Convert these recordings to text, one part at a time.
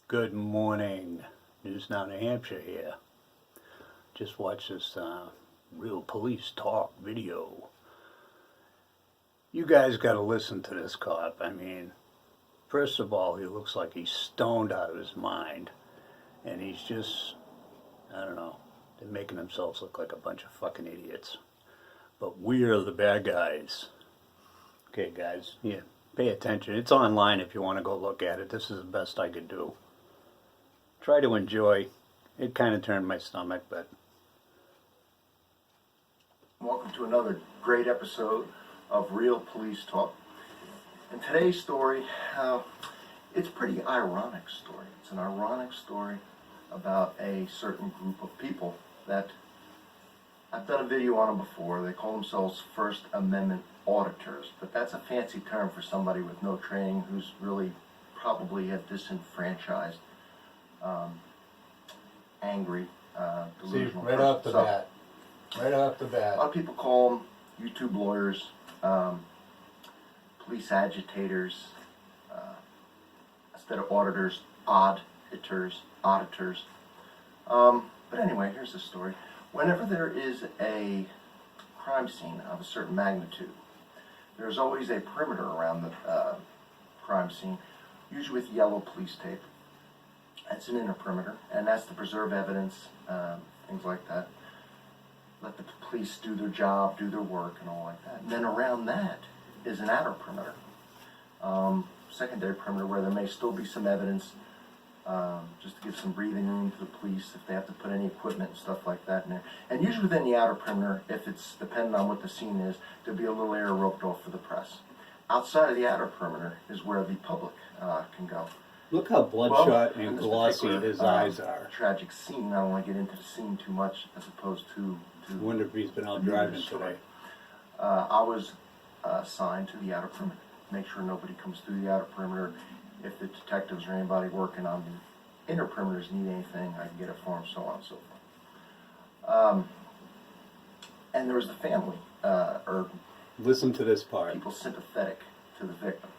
Good morning. News Now, New Hampshire here. Just watched this real police talk video. You guys got to listen to this cop. I mean, first of all, he looks like he's stoned out of his mind. And he's just, I don't know, they're making themselves look like a bunch of fucking idiots. But we're the bad guys. Okay, guys, yeah, pay attention. It's online if you want to go look at it. This is the best I could do. Try to enjoy. It kind of turned my stomach, but... Welcome to another great episode of Real Police Talk. And today's story, it's a pretty ironic story. It's an ironic story about a certain group of people that I've done a video on them before. They call themselves First Amendment auditors, but that's a fancy term for somebody with no training who's really probably a disenfranchised, angry, delusional See, right off the bat. Right off the bat. A lot of people call them YouTube lawyers, police agitators, instead of auditors, auditors. But anyway, here's the story. Whenever there is a crime scene of a certain magnitude, there's always a perimeter around the crime scene, usually with yellow police tape. That's an inner perimeter, and that's to preserve evidence, things like that. Let the police do their job, do their work, and all like that. And then around that is an outer perimeter, secondary perimeter, where there may still be some evidence, just to give some breathing room to the police if they have to put any equipment and stuff like that in there. And usually within the outer perimeter, if it's dependent on what the scene is, there'll be a little area roped off for the press. Outside of the outer perimeter is where the public can go. Look how bloodshot and this glossy particular, his eyes are. Tragic scene. I don't want to get into the scene too much, as opposed to I wonder if he's been out driving today. I was assigned to the outer perimeter. Make sure nobody comes through the outer perimeter. If the detectives or anybody working on the inner perimeters need anything, I can get it for them, so on and so forth. And there was the family, or Listen to this part. people sympathetic to the victim.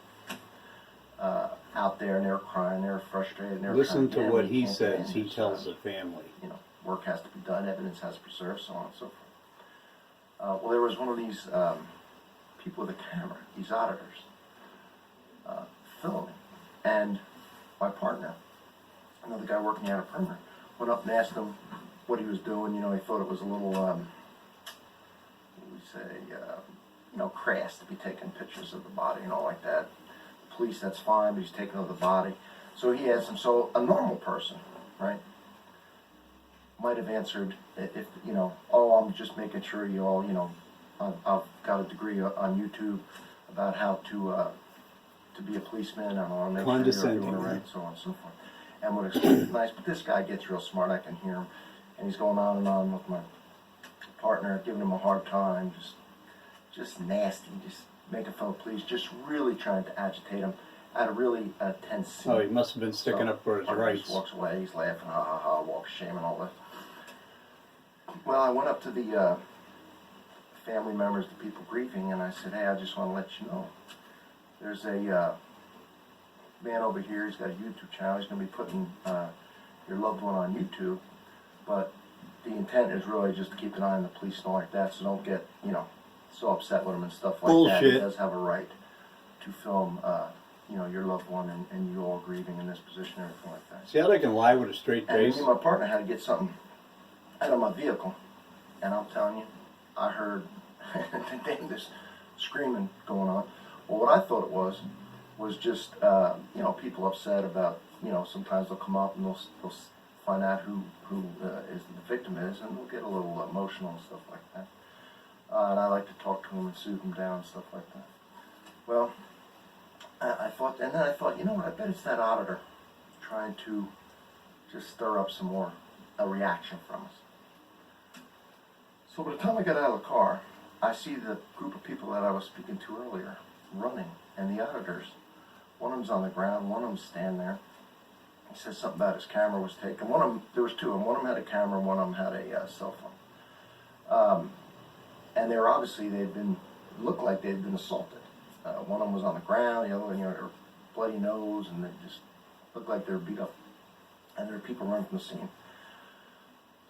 Out there, and they were crying, they were frustrated, they were Listen trying to get what in, he they can't says. get in, He there's, tells the family. you know, work has to be done, evidence has to be preserved, so on and so forth. Well, there was one of these people with a camera, these auditors, filming, and my partner, another guy working the outer perimeter, went up and asked him what he was doing. You know, he thought it was a little, what do we say, crass to be taking pictures of the body and all like that. The police, that's fine, but he's taking of the body. So he asked him, so a normal person, right, might have answered, if oh, I'm just making sure you all, I've got a degree on YouTube about how to be a policeman. I want to make sure you're doing it right, so on and so forth. And would explain it nice, but this guy gets real smart. I can hear him, and he's going on and on with my partner, giving him a hard time, just nasty, just making fun of police, just really trying to agitate him at a really tense scene. Oh, he must have been sticking up for his rights. Just walks away, he's laughing, ha ha ha, walk of shame and all that. Well, I went up to the family members, the people grieving, and I said, hey, I just want to let you know, there's a man over here, he's got a YouTube channel, he's going to be putting your loved one on YouTube, but the intent is really just to keep an eye on the police and all like that, so don't get, so upset with him and stuff like Bullshit. that. He does have a right to film, your loved one and you all grieving in this position and everything like that. See how they can lie with a straight And face? me and my partner had to get something out of my vehicle, and I'm telling you, I heard this screaming going on. Well, what I thought it was just people upset about, sometimes they'll come up and they'll find out who is the victim is, and they'll get a little emotional and stuff like that. And I like to talk to them and soothe them down and stuff like that. Well, I thought, you know what, I bet it's that auditor trying to just stir up some more, a reaction from us. So by the time I got out of the car, I see the group of people that I was speaking to earlier running, and the auditors. One of them's on the ground, one of them's standing there. He says something about his camera was taken. One of them, there was two of them. One of them had a camera, one of them had a cell phone. And they were obviously, looked like they had been assaulted. One of them was on the ground, the other one, their bloody nose, and they just looked like they were beat up and there were people running from the scene.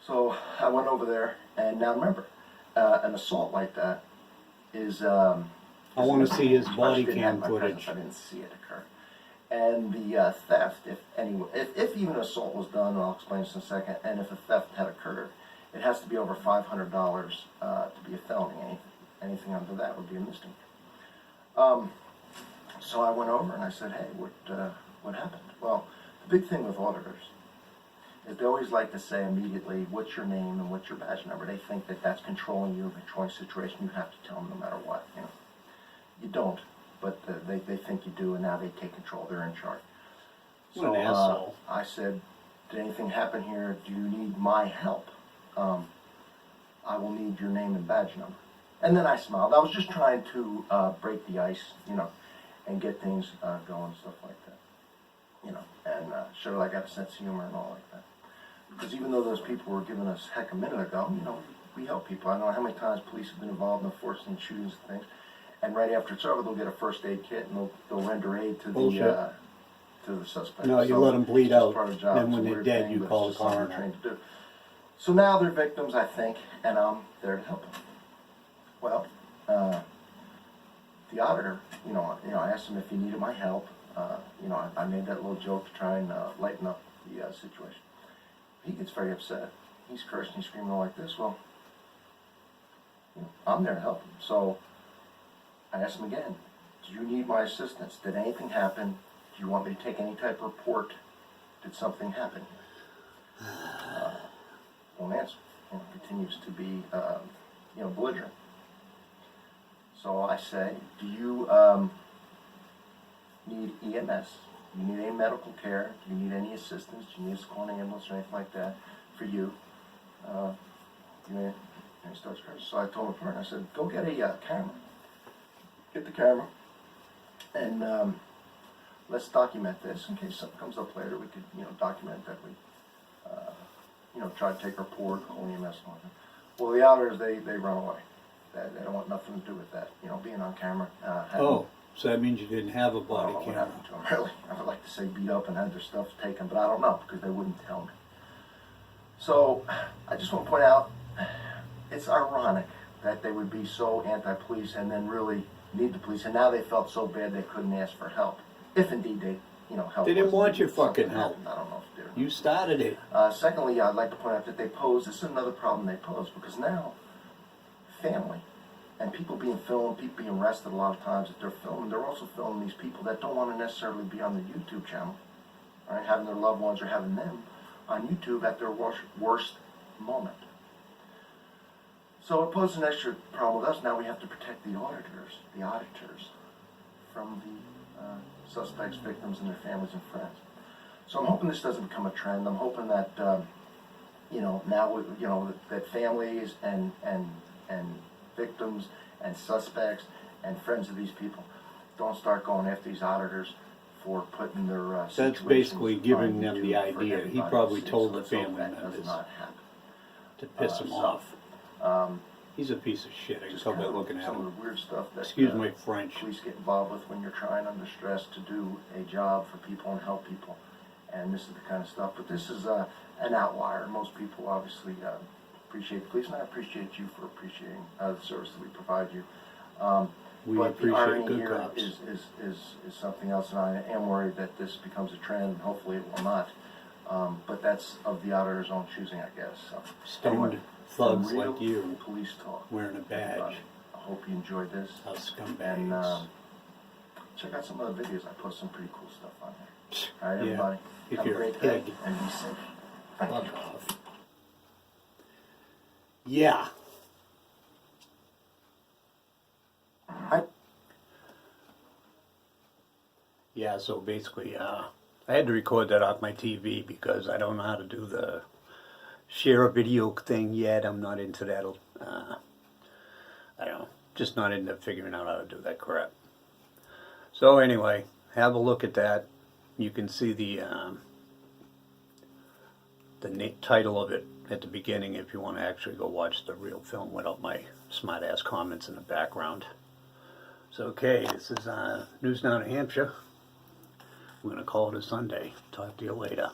So I went over there, and now remember, an assault like that is. I want to see his body didn't cam have my footage. presence, I didn't see it occur. And the theft, if even an assault was done, and I'll explain this in a second, and if a theft had occurred, it has to be over $500 to be a felony. Anything under that would be a misdemeanor. So I went over and I said, hey, what happened? Well, the big thing with auditors is they always like to say immediately, what's your name and what's your badge number. They think that that's controlling you, controlling the situation. You have to tell them no matter what. You don't, but they think you do, and now they take control. They're in charge. What an asshole. I said, did anything happen here? Do you need my help? I will need your name and badge number. And then I smiled. I was just trying to break the ice, and get things going, stuff like that. And show I got a sense of humor and all like that. Because even though those people were giving us heck a minute ago, we help people. I don't know how many times police have been involved in unfortunate shootings and things. And right after it's over, they'll get a first aid kit and they'll render aid to the suspect. No, you So let them bleed it's out. part of the job. Then It's a when they're weird dead, thing, you but call it's the just something coroner. we're trained to do. So now they're victims, I think, and I'm there to help them. Well, the auditor, I asked him if he needed my help. I made that little joke to try and lighten up the situation. He gets very upset. He's cursing, he's screaming all like this. Well, I'm there to help him. So I asked him again, do you need my assistance? Did anything happen? Do you want me to take any type of report? Did something happen? Won't answer. Continues to be, belligerent. So I say, do you need EMS? Do you need any medical care? Do you need any assistance? Do you need us to call an ambulance or anything like that for you? And he starts cursing. So I told my partner, I said, go get a camera. Get the camera, and let's document this in case something comes up later. We could, document that we, try to take a report, call EMS and all that. Well, the auditors, they run away. They don't want nothing to do with that. Being on camera. So that means you didn't have a I body don't know what camera. happened to them, really. I would like to say beat up and had their stuff taken, but I don't know because they wouldn't tell me. So I just want to point out, it's ironic that they would be so anti-police and then really need the police, and now they felt so bad they couldn't ask for help. If indeed they, help. They didn't was want needed. your fucking Something help. happened. I don't know if they're. You started it. Secondly, I'd like to point out that they pose, this is another problem they pose, because now family and people being filmed, people being arrested a lot of times that they're filming, they're also filming these people that don't want to necessarily be on the YouTube channel, right? Having their loved ones or having them on YouTube at their worst moment. So it poses an extra problem with us. Now we have to protect the auditors from the suspects, victims, and their families and friends. So I'm hoping this doesn't become a trend. I'm hoping that, now, that families and victims and suspects and friends of these people don't start going after these auditors for putting their That's situations basically giving on them the YouTube for idea. He everybody probably to see. told So the let's hope family that members does not happen. to piss him off. He's a piece of shit. I can Just tell by kind of looking at some him. of the weird stuff that Excuse my French. police get involved with when you're trying under stress to do a job for people and help people. And this is the kind of stuff. But this is an outlier. Most people obviously appreciate the police, and I appreciate you for appreciating the service that we provide you. We but the appreciate irony good here cops. is something else, and I am worried that this becomes a trend, and hopefully it will not. But that's of the auditor's own choosing, I guess. So, Stoned thugs real like you police talk. wearing a badge. Everybody, I hope you enjoyed this. Us And scumbags. check out some other videos. I post some pretty cool stuff on there. All right, Yeah, everybody. if Have a you're a great day pig. and be safe. Thank you. Fuck off. Yeah. Yeah, so basically, I had to record that off my TV because I don't know how to do the share a video thing yet. I'm not into that. I don't know, just not into figuring out how to do that crap. So anyway, have a look at that. You can see the title of it at the beginning if you want to actually go watch the real film without my smart-ass comments in the background. So okay, this is News Now New Hampshire. We're going to call it a Sunday. Talk to you later.